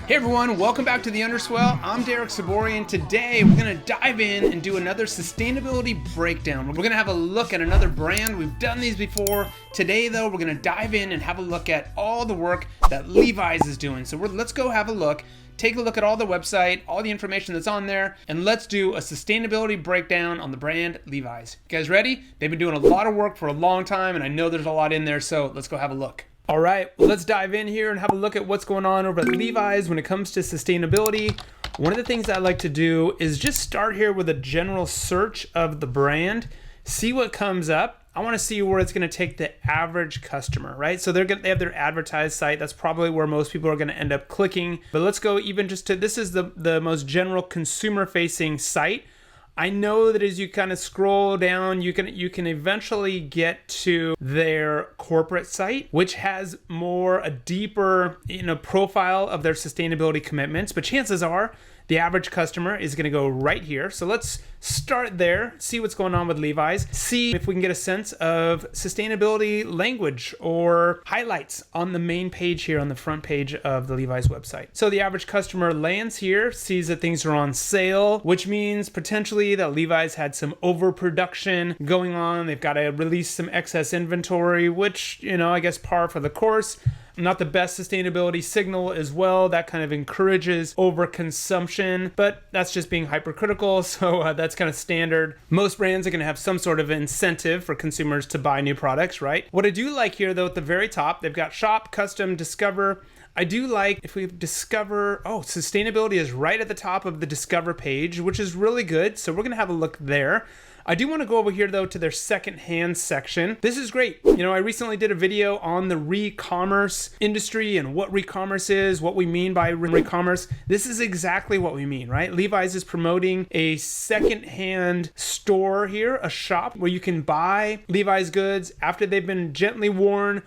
Hey everyone, welcome back to the Underswell. I'm Derek Sabori, and today we're gonna dive in and do another sustainability breakdown. We're gonna have a look at another brand. We've done these before. Today though, we're gonna dive in and have a look at all the work that Levi's is doing. So let's go have a look. Take a look at all the website, all the information that's on there, and let's do a sustainability breakdown on the brand Levi's. You guys ready? They've been doing a lot of work for a long time, and I know there's a lot in there, so let's go have a look. All right, well, let's dive in here and have a look at what's going on over at Levi's when it comes to sustainability. One of the things I like to do is just start here with a general search of the brand, see what comes up. I want to see where it's going to take the average customer, right? So they have their advertised site. That's probably where most people are going to end up clicking. But let's go even just to, this is the most general consumer-facing site. I know that as you kind of scroll down, you can eventually get to their corporate site, which has a deeper, profile of their sustainability commitments. But chances are the average customer is going to go right here. So let's start there, see what's going on with Levi's, see if we can get a sense of sustainability language or highlights on the main page here on the front page of the Levi's website. So the average customer lands here, sees that things are on sale, which means potentially that Levi's had some overproduction going on. They've got to release some excess inventory, which, I guess par for the course. Not the best sustainability signal as well. That kind of encourages overconsumption, but that's just being hypercritical. So that's kind of standard. Most brands are going to have some sort of incentive for consumers to buy new products, right? What I do like here though, at the very top, they've got shop, custom, discover. I do like if we discover, sustainability is right at the top of the discover page, which is really good. So we're going to have a look there. I do want to go over here though to their secondhand section. This is great. I recently did a video on the re-commerce industry and what re-commerce is, what we mean by re-commerce. This is exactly what we mean, right? Levi's is promoting a secondhand store here, a shop where you can buy Levi's goods after they've been gently worn,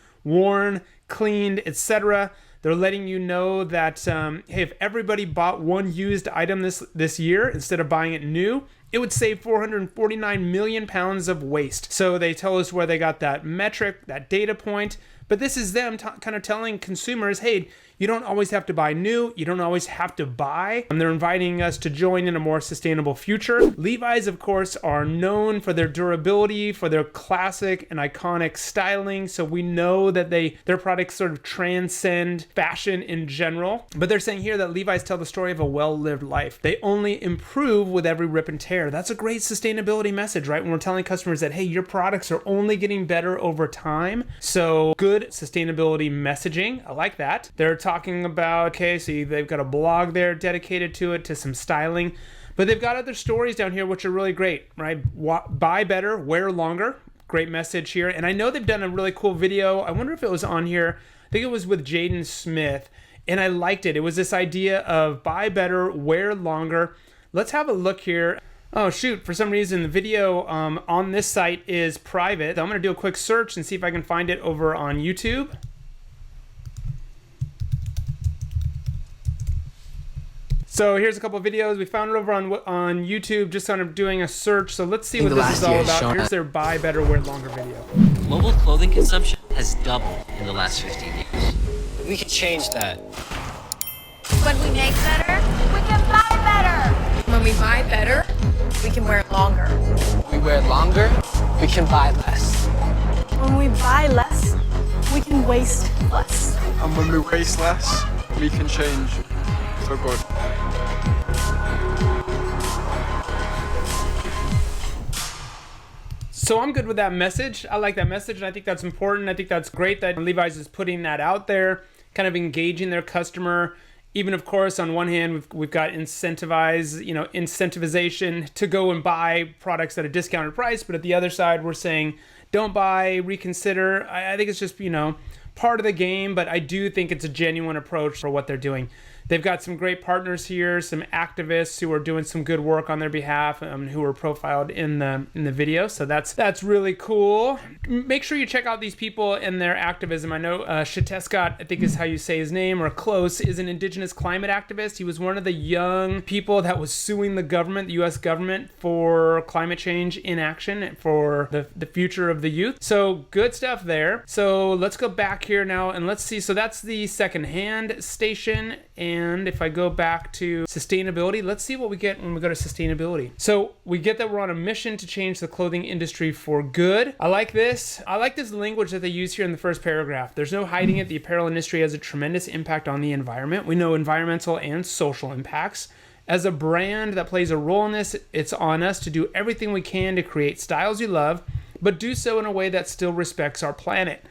cleaned, etc. They're letting you know that, hey, if everybody bought one used item this year instead of buying it new, it would save 449 million pounds of waste. So they tell us where they got that metric, that data point. But this is them kind of telling consumers, hey, you don't always have to buy new. You don't always have to buy. And they're inviting us to join in a more sustainable future. Levi's, of course, are known for their durability, for their classic and iconic styling. So we know that their products sort of transcend fashion in general. But they're saying here that Levi's tell the story of a well-lived life. They only improve with every rip and tear. That's a great sustainability message, right? When we're telling customers that, hey, your products are only getting better over time. So good sustainability messaging. I like that. They're talking about, see, they've got a blog there dedicated to it, to some styling, but they've got other stories down here which are really great, right? Buy better, wear longer. Great message here. And I know they've done a really cool video. I wonder if it was on here. I think it was with Jaden Smith, and I liked it. It was this idea of buy better, wear longer. Let's have a look here. Oh shoot, for some reason the video on this site is private. I'm gonna do a quick search and see if I can find it over on YouTube. So here's a couple of videos. We found it over on YouTube, just kind of doing a search. So let's see what this is all about. Here's their buy better, wear longer video. Global clothing consumption has doubled in the last 15 years. We can change that. When we make better, we can buy better. When we buy better, we can wear longer. We wear longer, we can buy less. When we buy less, we can waste less. And when we waste less, we can change for good. So I'm good with that message. I like that message, and I think that's important. I think that's great that Levi's is putting that out there, kind of engaging their customer. Even, of course, on one hand, we've got incentivization to go and buy products at a discounted price. But at the other side, we're saying, don't buy, reconsider. I think it's just, part of the game. But I do think it's a genuine approach for what they're doing. They've got some great partners here, some activists who are doing some good work on their behalf, who are profiled in the video. So that's really cool. Make sure you check out these people and their activism. I know Shatescott, I think is how you say his name, or close, is an indigenous climate activist. He was one of the young people that was suing the government, the U.S. government, for climate change inaction, for the future of the youth. So good stuff there. So let's go back here now and let's see. So that's the secondhand station. And if I go back to sustainability, let's see what we get when we go to sustainability. So we get that we're on a mission to change the clothing industry for good. I like this. I like this language that they use here in the first paragraph. There's no hiding it. The apparel industry has a tremendous impact on the environment. We know environmental and social impacts. As a brand that plays a role in this, it's on us to do everything we can to create styles you love, but do so in a way that still respects our planet.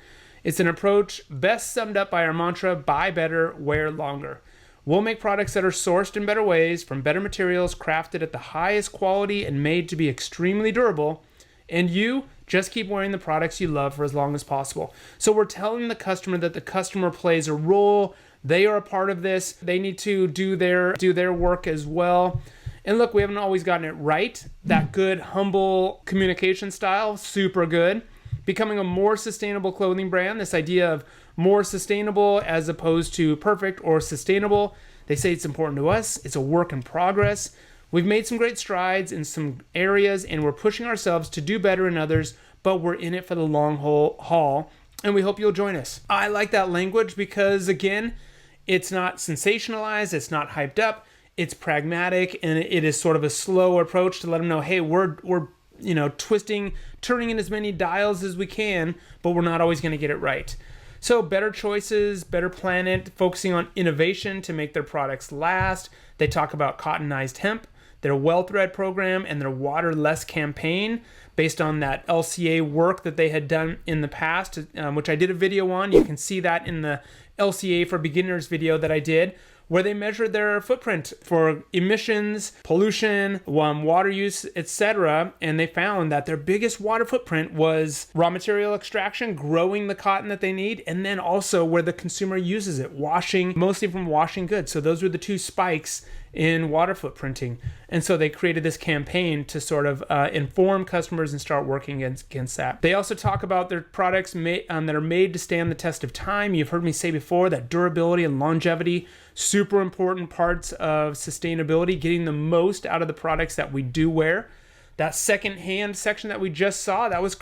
It's an approach best summed up by our mantra, buy better, wear longer. We'll make products that are sourced in better ways, from better materials, crafted at the highest quality and made to be extremely durable. And you just keep wearing the products you love for as long as possible. So we're telling the customer that the customer plays a role. They are a part of this. They need to do their work as well. And look, we haven't always gotten it right. That good, humble communication style, super good. Becoming a more sustainable clothing brand, this idea of more sustainable as opposed to perfect or sustainable. They say it's important to us. It's a work in progress. We've made some great strides in some areas, and we're pushing ourselves to do better in others, but we're in it for the long haul, and we hope you'll join us. I like that language because, again, it's not sensationalized, it's not hyped up, it's pragmatic, and it is sort of a slow approach to let them know, hey, we're twisting, turning in as many dials as we can, but we're not always going to get it right. So better choices, better planet, focusing on innovation to make their products last. They talk about cottonized hemp, their well thread program, and their water-less campaign based on that LCA work that they had done in the past, which I did a video on. You can see that in the LCA for Beginners video that I did, where they measured their footprint for emissions, pollution, water use, etc. And they found that their biggest water footprint was raw material extraction, growing the cotton that they need, and then also where the consumer uses it, washing, mostly from washing goods. So those were the two spikes in water footprinting. And so they created this campaign to sort of inform customers and start working against that. They also talk about their products that are made to stand the test of time. You've heard me say before that durability and longevity, super important parts of sustainability, getting the most out of the products that we do wear. That secondhand section that we just saw, that was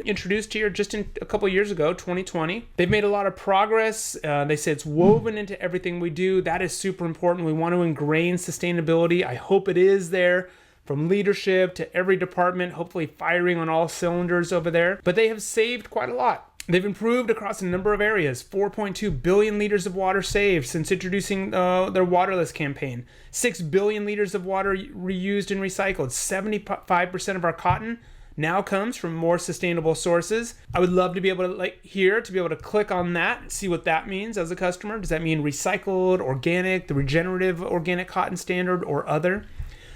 introduced here just a couple years ago, 2020. They've made a lot of progress. They say it's woven into everything we do. That is super important. We want to ingrain sustainability. I hope it is there, from leadership to every department, hopefully firing on all cylinders over there. But they have saved quite a lot. They've improved across a number of areas. 4.2 billion liters of water saved since introducing their waterless campaign. 6 billion liters of water reused and recycled. 75% of our cotton now comes from more sustainable sources. I would love to be able to click on that and see what that means as a customer. Does that mean recycled, organic, the regenerative organic cotton standard, or other?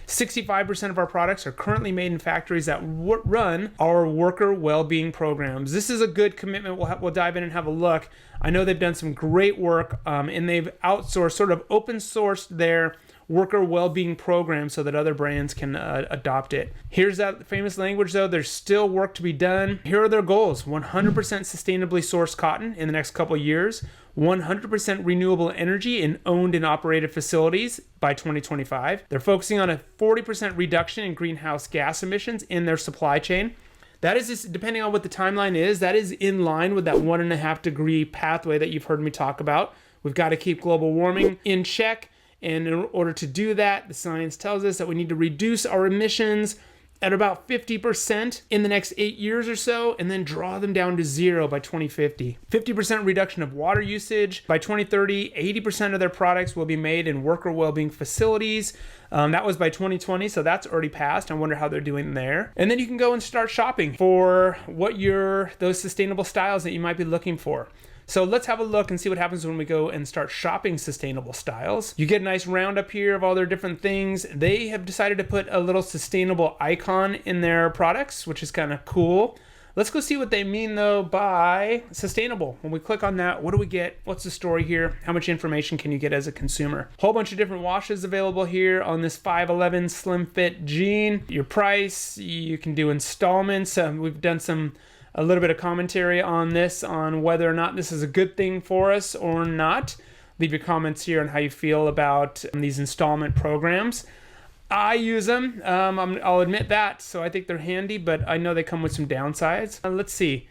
65% of our products are currently made in factories that run our worker well-being programs. This is a good commitment. We'll dive in and have a look. I know they've done some great work, and they've outsourced, sort of open sourced their worker well-being program so that other brands can adopt it. Here's that famous language, though. There's still work to be done. Here are their goals: 100% sustainably sourced cotton in the next couple of years, 100% renewable energy in owned and operated facilities by 2025. They're focusing on a 40% reduction in greenhouse gas emissions in their supply chain. That is, depending on what the timeline is, that is in line with that 1.5 degree pathway that you've heard me talk about. We've got to keep global warming in check. And in order to do that, the science tells us that we need to reduce our emissions at about 50% in the next 8 years or so, and then draw them down to zero by 2050. 50% reduction of water usage. By 2030, 80% of their products will be made in worker well-being facilities. That was by 2020, so that's already passed. I wonder how they're doing there. And then you can go and start shopping for those sustainable styles that you might be looking for. So let's have a look and see what happens when we go and start shopping sustainable styles. You get a nice roundup here of all their different things. They have decided to put a little sustainable icon in their products, which is kind of cool. Let's go see what they mean, though, by sustainable. When we click on that, what do we get? What's the story here? How much information can you get as a consumer? Whole bunch of different washes available here on this 511 slim fit jean. Your price, you can do installments. We've done a little bit of commentary on this, on whether or not this is a good thing for us or not. Leave your comments here on how you feel about these installment programs. I use them, I'll admit that, so I think they're handy, but I know they come with some downsides. Let's see.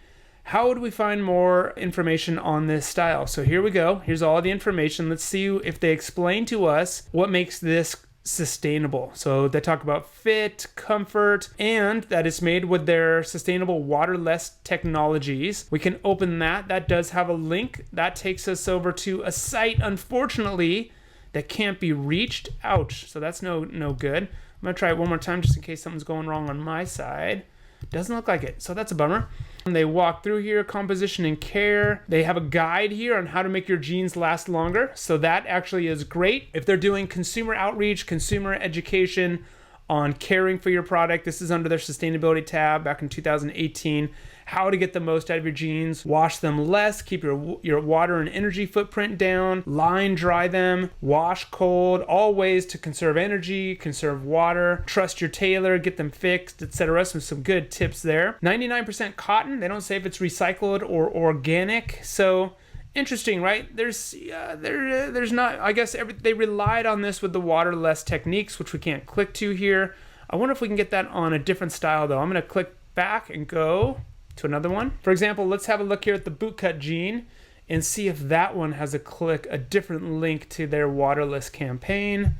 How would we find more information on this style? So here we go. Here's all the information. Let's see if they explain to us what makes this sustainable. So they talk about fit, comfort, and that it's made with their sustainable waterless technologies. We can open that. That does have a link. That takes us over to a site, unfortunately, that can't be reached. Ouch. So that's no good. I'm gonna try it one more time just in case something's going wrong on my side. Doesn't look like it, so that's a bummer. And they walk through here, composition and care. They have a guide here on how to make your jeans last longer. So that actually is great. If they're doing consumer outreach, consumer education on caring for your product, this is under their sustainability tab back in 2018. How to get the most out of your jeans, wash them less, keep your water and energy footprint down, line dry them, wash cold, all ways to conserve energy, conserve water, trust your tailor, get them fixed, etc. Some good tips there. 99% cotton. They don't say if it's recycled or organic. So interesting, right? There's not, I guess they relied on this with the waterless techniques, which we can't click to here. I wonder if we can get that on a different style though. I'm gonna click back and go to another one. For example, let's have a look here at the bootcut jean and see if that one has a different link to their waterless campaign.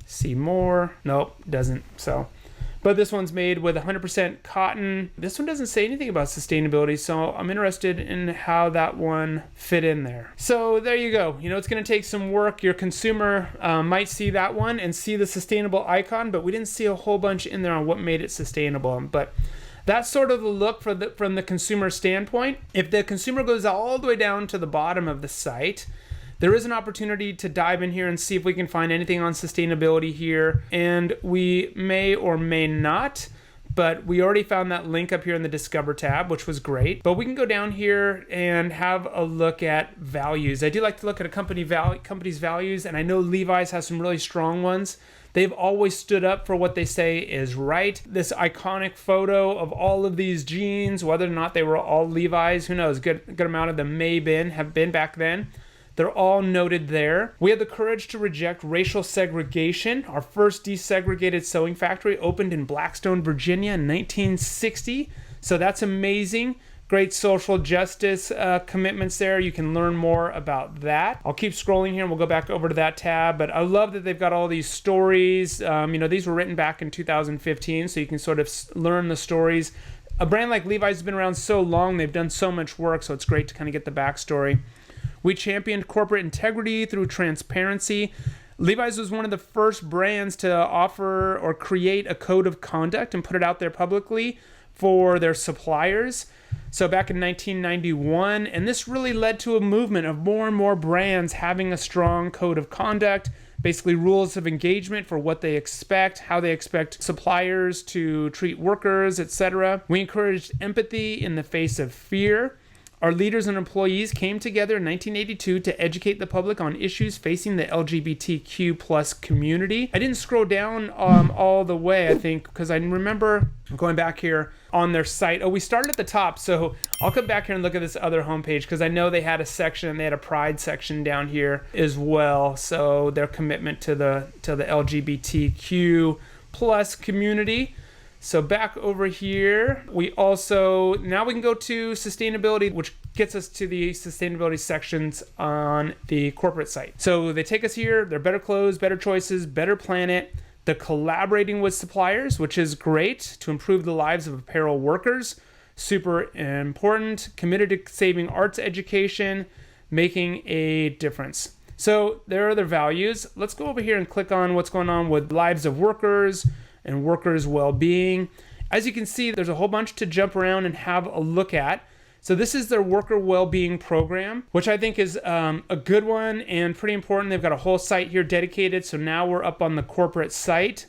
See more. Nope, doesn't. So, but this one's made with 100% cotton. This one doesn't say anything about sustainability, so I'm interested in how that one fit in there. So there you go. You know, it's going to take some work. Your consumer might see that one and see the sustainable icon, but we didn't see a whole bunch in there on what made it sustainable. But that's sort of the look from the consumer standpoint. If the consumer goes all the way down to the bottom of the site, there is an opportunity to dive in here and see if we can find anything on sustainability here. And we may or may not, but we already found that link up here in the Discover tab, which was great. But we can go down here and have a look at values. I do like to look at a company's values, and I know Levi's has some really strong ones. They've always stood up for what they say is right. This iconic photo of all of these jeans, whether or not they were all Levi's, who knows, good amount of them have been back then. They're all noted there. We had the courage to reject racial segregation. Our first desegregated sewing factory opened in Blackstone, Virginia in 1960. So that's amazing. Great social justice commitments there. You can learn more about that. I'll keep scrolling here and we'll go back over to that tab. But I love that they've got all these stories. These were written back in 2015, so you can sort of learn the stories. A brand like Levi's has been around so long. They've done so much work, so it's great to kind of get the backstory. We championed corporate integrity through transparency. Levi's was one of the first brands to offer or create a code of conduct and put it out there publicly for their suppliers. So back in 1991, and this really led to a movement of more and more brands having a strong code of conduct, basically rules of engagement for what they expect, how they expect suppliers to treat workers, etc. We encouraged empathy in the face of fear. Our leaders and employees came together in 1982 to educate the public on issues facing the LGBTQ plus community. I didn't scroll down all the way, I think, because I remember going back here on their site. Oh, we started at the top, so I'll come back here and look at this other homepage because I know they had a section, they had a pride section down here as well. So their commitment to the LGBTQ plus community. So back over here, now we can go to sustainability, which gets us to the sustainability sections on the corporate site. So they take us here, they're better clothes, better choices, better planet. The collaborating with suppliers, which is great to improve the lives of apparel workers. Super important. Committed to saving arts education, making a difference. So there are their values. Let's go over here and click on what's going on with lives of workers and workers' well-being. As you can see, there's a whole bunch to jump around and have a look at. So this is their worker well-being program, which I think is a good one and pretty important. They've got a whole site here dedicated. So now we're up on the corporate site,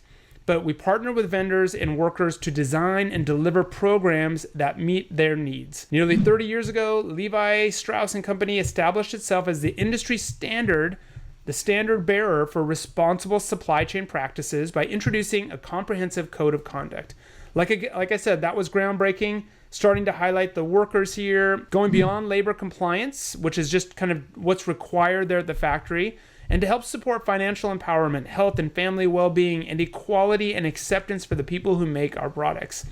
but we partner with vendors and workers to design and deliver programs that meet their needs. Nearly 30 years ago, Levi Strauss & Company established itself as the industry standard, the standard bearer for responsible supply chain practices by introducing a comprehensive code of conduct. Like I said, that was groundbreaking, starting to highlight the workers here, going beyond labor compliance, which is just kind of what's required there at the factory, and to help support financial empowerment, health and family well-being, and equality and acceptance for the people who make our products.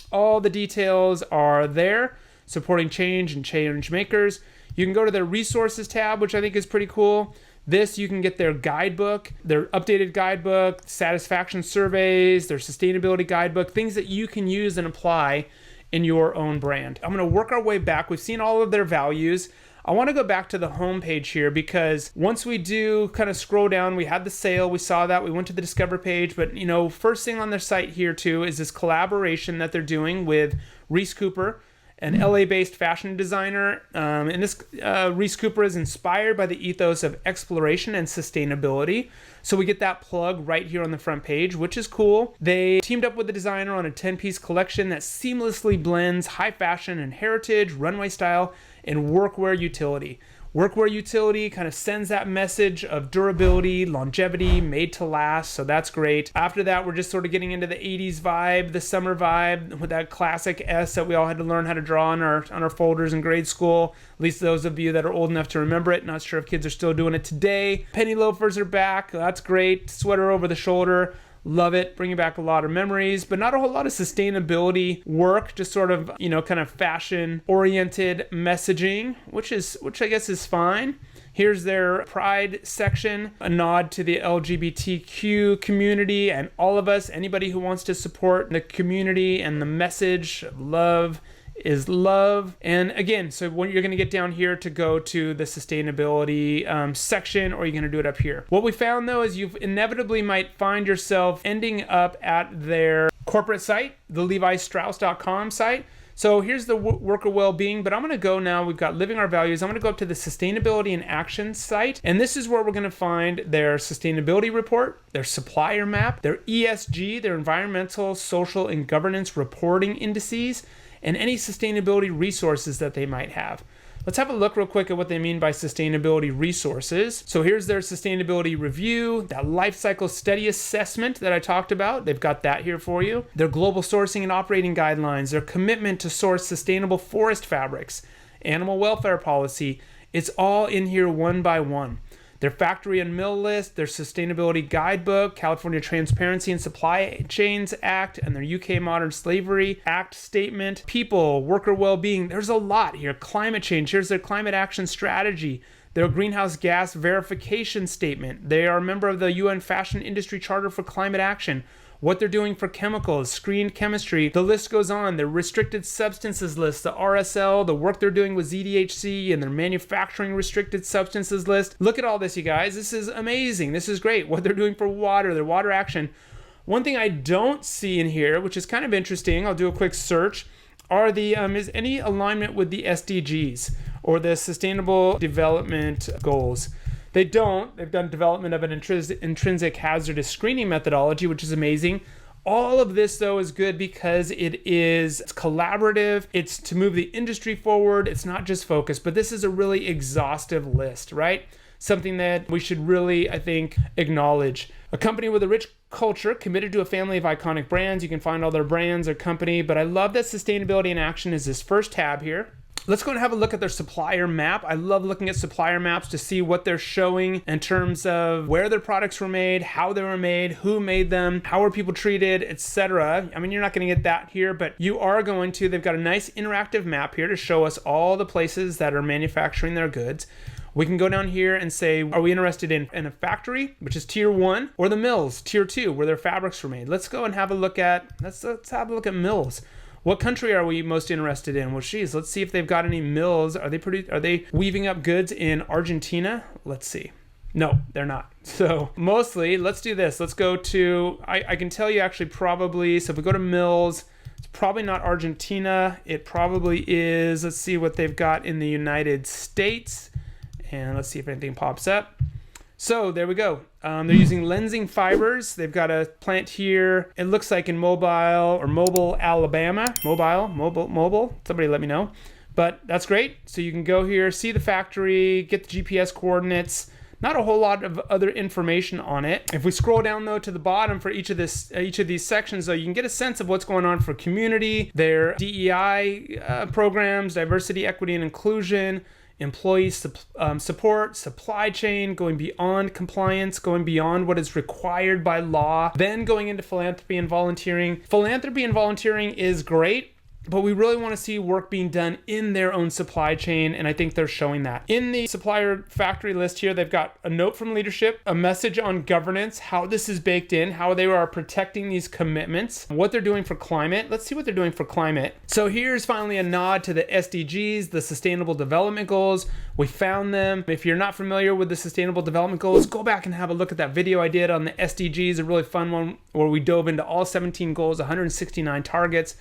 All the details are there. supporting change and change makers. You can go to their resources tab, which I think is pretty cool. This, you can get their guidebook, their updated guidebook, satisfaction surveys, their sustainability guidebook, things that you can use and apply in your own brand. I'm going to work our way back. We've seen all of their values. I want to go back to the home page here, because once we do kind of scroll down, we had the sale, we saw that, we went to the Discover page, but first thing on their site here too is this collaboration that they're doing with Reese Cooper, an LA-based fashion designer. And this Reese Cooper is inspired by the ethos of exploration and sustainability. So we get that plug right here on the front page, which is cool. They teamed up with the designer on a 10-piece collection that seamlessly blends high fashion and heritage, runway style, and workwear utility. Workwear utility kind of sends that message of durability, longevity, made to last, so that's great. After that, we're just sort of getting into the 80s vibe, the summer vibe, with that classic S that we all had to learn how to draw on our folders in grade school, at least those of you that are old enough to remember it. Not sure if kids are still doing it today. Penny loafers are back, that's great. Sweater over the shoulder. Love it, bringing back a lot of memories, but not a whole lot of sustainability work, just sort of, kind of fashion-oriented messaging, which I guess is fine. Here's their Pride section, a nod to the LGBTQ community and all of us, anybody who wants to support the community and the message of love is love. And again, so when you're going to get down here to go to the sustainability section, or you're going to do it up here. What we found though is you inevitably might find yourself ending up at their corporate site, the levistrauss.com site. So here's the worker well-being, but I'm going to go now. We've got living our values. I'm going to go up to the sustainability and action site. And this is where we're going to find their sustainability report, their supplier map, their ESG, their environmental, social, and governance reporting indices, and any sustainability resources that they might have. Let's have a look real quick at what they mean by sustainability resources. So here's their sustainability review, that life cycle study assessment that I talked about. They've got that here for you. Their global sourcing and operating guidelines, their commitment to source sustainable forest fabrics, animal welfare policy. It's all in here one by one. Their factory and mill list, their sustainability guidebook, California Transparency and Supply Chains Act, and their UK Modern Slavery Act statement, people, worker well-being. There's a lot here. Climate change. Here's their climate action strategy, their greenhouse gas verification statement. They are a member of the UN Fashion Industry Charter for Climate Action. What they're doing for chemicals, screened chemistry, the list goes on. Their restricted substances list, the RSL, the work they're doing with ZDHC, and their manufacturing restricted substances list. Look at all this, you guys. This is amazing. This is great. What they're doing for water, their water action. One thing I don't see in here, which is kind of interesting, I'll do a quick search, are the is any alignment with the SDGs or the Sustainable Development Goals. They don't. They've done development of an intrinsic hazardous screening methodology, which is amazing. All of this, though, is good because it's collaborative. It's to move the industry forward. It's not just focused, but this is a really exhaustive list, right? Something that we should really, I think, acknowledge. A company with a rich culture committed to a family of iconic brands. You can find all their brands, their company, but I love that sustainability in action is this first tab here. Let's go and have a look at their supplier map. I love looking at supplier maps to see what they're showing in terms of where their products were made, how they were made, who made them, how are people treated, etc. I mean, you're not going to get that here, but you are going to. They've got a nice interactive map here to show us all the places that are manufacturing their goods. We can go down here and say, are we interested in a factory, which is tier 1, or the mills, tier 2, where their fabrics were made? Let's go and have a look at, let's have a look at mills. What country are we most interested in? Well, geez, let's see if they've got any mills. Are they weaving up goods in Argentina? Let's see. No, they're not. So mostly, let's do this. Let's go to, I can tell you actually probably, so if we go to mills, it's probably not Argentina. It probably is, let's see what they've got in the United States. And let's see if anything pops up. So there we go. They're using lensing fibers. They've got a plant here. It looks like in Mobile, Alabama. Mobile. Somebody let me know. But that's great. So you can go here, see the factory, get the GPS coordinates. Not a whole lot of other information on it. If we scroll down though to the bottom for each of these sections, though, you can get a sense of what's going on for community, their DEI programs, diversity, equity, and inclusion, employee support, supply chain, going beyond compliance, going beyond what is required by law, then going into philanthropy and volunteering. Philanthropy and volunteering is great. but we really want to see work being done in their own supply chain, and I think they're showing that. In the supplier factory list here, they've got a note from leadership, a message on governance, how this is baked in, how they are protecting these commitments, what they're doing for climate. Let's see what they're doing for climate. So here's finally a nod to the SDGs, the Sustainable Development Goals. We found them. If you're not familiar with the Sustainable Development Goals, go back and have a look at that video I did on the SDGs, a really fun one where we dove into all 17 goals, 169 targets.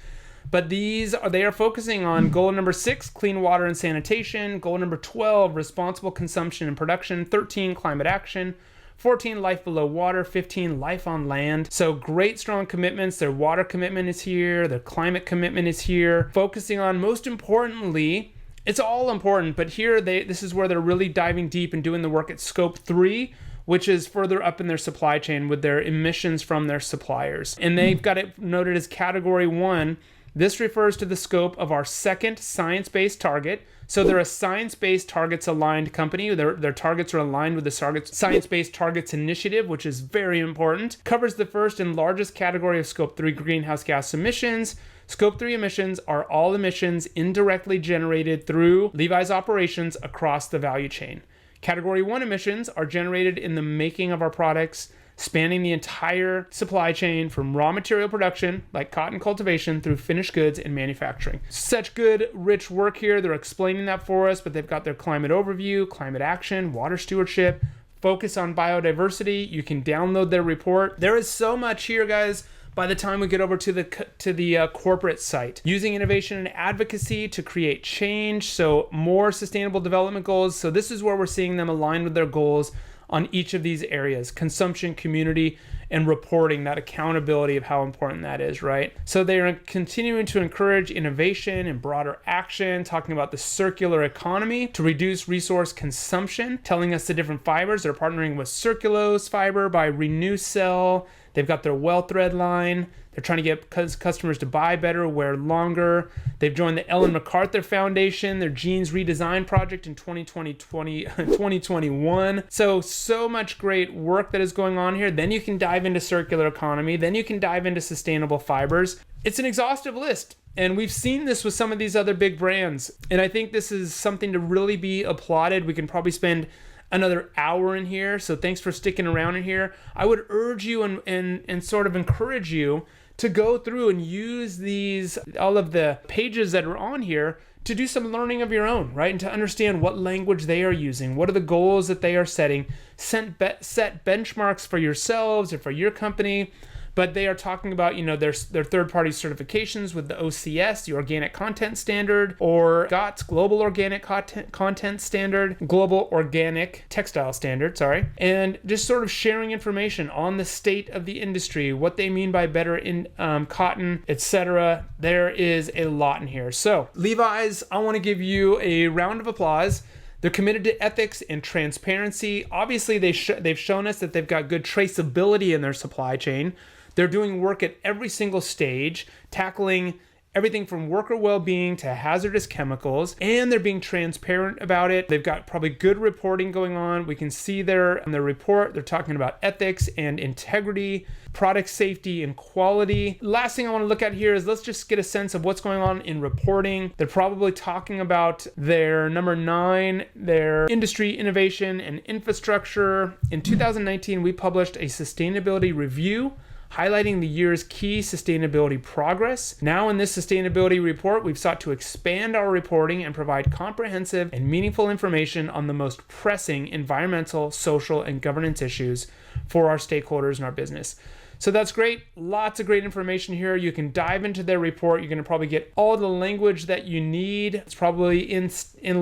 But they are focusing on goal number 6, clean water and sanitation, goal number 12, responsible consumption and production, 13, climate action, 14, life below water, 15, life on land. So great, strong commitments. Their water commitment is here. Their climate commitment is here. Focusing on, most importantly, it's all important, but here this is where they're really diving deep and doing the work at scope 3, which is further up in their supply chain with their emissions from their suppliers. And they've got it noted as category 1. This refers to the scope of our second science-based target. So they're a science-based targets aligned company. Their targets are aligned with the Science-Based Targets Initiative, which is very important. Covers the first and largest category of scope 3 greenhouse gas emissions. Scope 3 emissions are all emissions indirectly generated through Levi's operations across the value chain. Category 1 emissions are generated in the making of our products, spanning the entire supply chain from raw material production, like cotton cultivation, through finished goods and manufacturing. Such good, rich work here. They're explaining that for us, but they've got their climate overview, climate action, water stewardship, focus on biodiversity. You can download their report. There is so much here, guys. By the time we get over to the corporate site, using innovation and advocacy to create change, so more sustainable development goals. So this is where we're seeing them align with their goals on each of these areas: consumption, community, and reporting, that accountability of how important that is, right? So they are continuing to encourage innovation and broader action, talking about the circular economy to reduce resource consumption, telling us the different fibers. They're partnering with Circulose Fiber by RenewCell. They've got their Well Thread line. They're trying to get customers to buy better, wear longer. They've joined the Ellen MacArthur Foundation, their Jeans Redesign Project in 2021. So much great work that is going on here. Then you can dive into circular economy. Then you can dive into sustainable fibers. It's an exhaustive list. And we've seen this with some of these other big brands. And I think this is something to really be applauded. We can probably spend another hour in here. So thanks for sticking around in here. I would urge you and sort of encourage you to go through and use all of the pages that are on here to do some learning of your own, right? And to understand what language they are using, what are the goals that they are setting, set benchmarks for yourselves or for your company. But they are talking about, their third-party certifications with the OCS, the Organic Content Standard, or GOTS, Global Organic Content Standard, Global Organic Textile Standard, and just sort of sharing information on the state of the industry, what they mean by better in cotton, etc. There is a lot in here. So, Levi's, I want to give you a round of applause. They're committed to ethics and transparency. Obviously, they've shown us that they've got good traceability in their supply chain. They're doing work at every single stage, tackling everything from worker well-being to hazardous chemicals, and they're being transparent about it. They've got probably good reporting going on. We can see there in their report, they're talking about ethics and integrity, product safety and quality. Last thing I want to look at here is let's just get a sense of what's going on in reporting. They're probably talking about their number 9, their industry innovation and infrastructure. In 2019, we published a sustainability review highlighting the year's key sustainability progress. Now in this sustainability report, we've sought to expand our reporting and provide comprehensive and meaningful information on the most pressing environmental, social, and governance issues for our stakeholders in our business. So that's great. Lots of great information here. You can dive into their report. You're going to probably get all the language that you need. It's probably in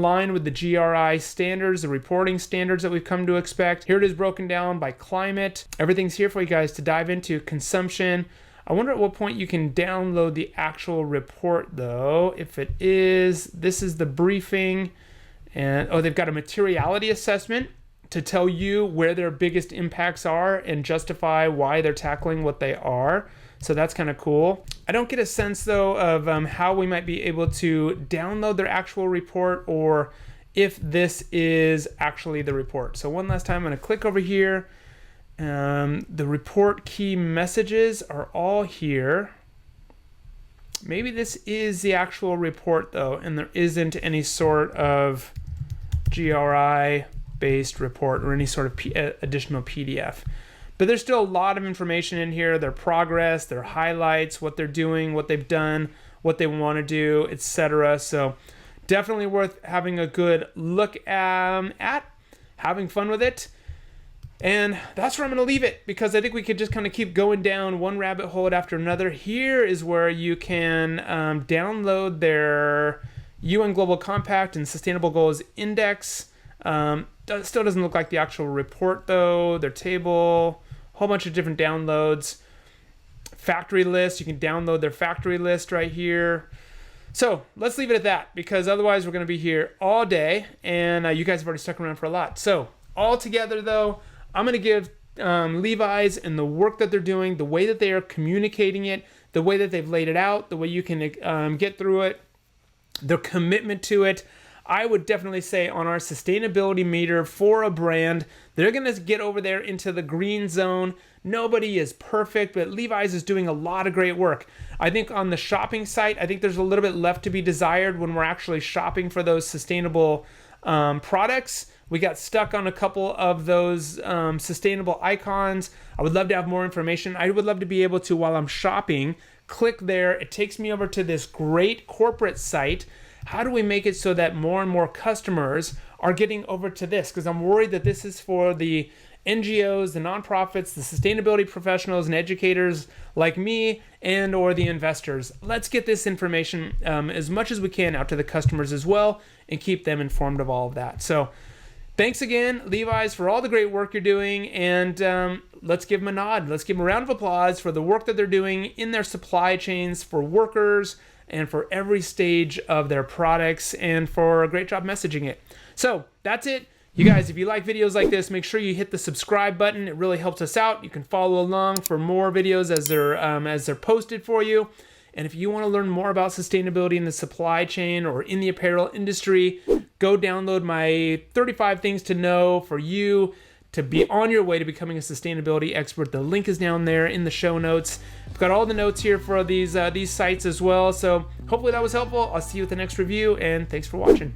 line with the GRI standards, the reporting standards that we've come to expect. Here it is broken down by climate. Everything's here for you guys to dive into. Consumption. I wonder at what point you can download the actual report though. If it is, this is the briefing. And they've got a materiality assessment to tell you where their biggest impacts are and justify why they're tackling what they are. So that's kind of cool. I don't get a sense though of how we might be able to download their actual report or if this is actually the report. So one last time, I'm going to click over here. The report key messages are all here. Maybe this is the actual report though, and there isn't any sort of GRI-based report or any sort of additional PDF. But there's still a lot of information in here, their progress, their highlights, what they're doing, what they've done, what they want to do, etc. So definitely worth having a good look at, having fun with it. And that's where I'm going to leave it, because I think we could just kind of keep going down one rabbit hole after another. Here is where you can download their UN Global Compact and Sustainable Goals Index. Still doesn't look like the actual report though. Their table, whole bunch of different downloads. Factory list, you can download their factory list right here. So let's leave it at that, because otherwise we're going to be here all day, and you guys have already stuck around for a lot. So all together though, I'm going to give Levi's and the work that they're doing, the way that they are communicating it, the way that they've laid it out, the way you can get through it, their commitment to it. I would definitely say on our sustainability meter for a brand, they're going to get over there into the green zone. Nobody is perfect, but Levi's is doing a lot of great work. I think on the shopping site, I think there's a little bit left to be desired when we're actually shopping for those sustainable products. We got stuck on a couple of those sustainable icons. I would love to have more information. I would love to be able to, while I'm shopping, click there. It takes me over to this great corporate site. How do we make it so that more and more customers are getting over to this? Because I'm worried that this is for the NGOs, the nonprofits, the sustainability professionals and educators like me, and or the investors. Let's get this information as much as we can out to the customers as well, and keep them informed of all of that. So thanks again, Levi's, for all the great work you're doing, and let's give them a nod. Let's give them a round of applause for the work that they're doing in their supply chains for workers and for every stage of their products, and for a great job messaging it. So that's it. You guys, if you like videos like this, make sure you hit the subscribe button. It really helps us out. You can follow along for more videos as they're posted for you. And if you want to learn more about sustainability in the supply chain or in the apparel industry, go download my 35 things to know for you to be on your way to becoming a sustainability expert. The link is down there in the show notes. I've got all the notes here for these sites as well. So hopefully that was helpful. I'll see you with the next review, and thanks for watching.